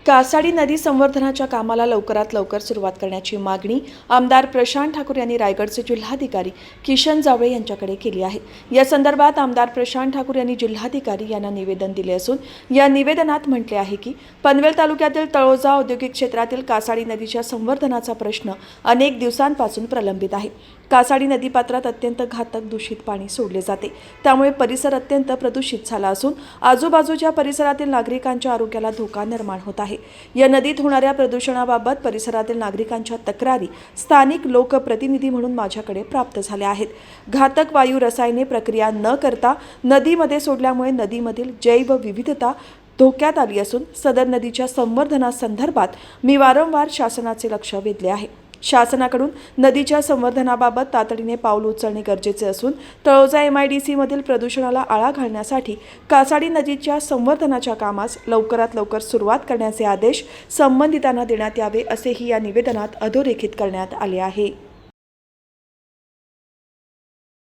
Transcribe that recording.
कासाडी नदी संवर्धनाच्या कामाला लवकरात लवकर सुरुवात करण्याची मागणी आमदार प्रशांत ठाकूर यांनी रायगडचे जिल्हाधिकारी किशन जावळे यांच्याकडे केली आहे। या संदर्भात आमदार प्रशांत ठाकूर यांनी जिल्हाधिकारी यांना निवेदन दिले असून या निवेदनात म्हटले आहे की पनवेल तालुक्यातील तळोजा औद्योगिक क्षेत्रातील कासाडी नदीच्या संवर्धनाचा प्रश्न अनेक दिवसांपासून प्रलंबित आहे। कासाडी नदीपात्रात अत्यंत घातक दूषित पाणी सोडले जाते, त्यामुळे परिसर अत्यंत प्रदूषित झाला असून आजूबाजूच्या परिसरातील नागरिकांच्या आरोग्याला धोका निर्माण होत आहे। या नदीत होणाऱ्या प्रदूषणाबाबत परिसरातील नागरिकांच्या तक्रारी स्थानिक लोकप्रतिनिधी म्हणून माझ्याकडे प्राप्त झाल्या आहेत। घातक वायू रसायने प्रक्रिया न करता नदीमध्ये सोडल्यामुळे नदीमधील जैवविविधता धोक्यात आली असून सदर नदीच्या संवर्धनासंदर्भात मी वारंवार शासनाचे लक्ष वेधले आहे। शासनाकडून नदीच्या संवर्धनाबाबत तातडीने पाऊल उचलणे गरजेचे असून तळोजा MIDC मधील प्रदूषणाला आळा घालण्यासाठी कासाडी नदीच्या संवर्धनाच्या कामास लवकरात लवकर सुरुवात करण्याचे आदेश संबंधितांना देण्यात यावे असेही या निवेदनात अधोरेखित करण्यात आले आहे।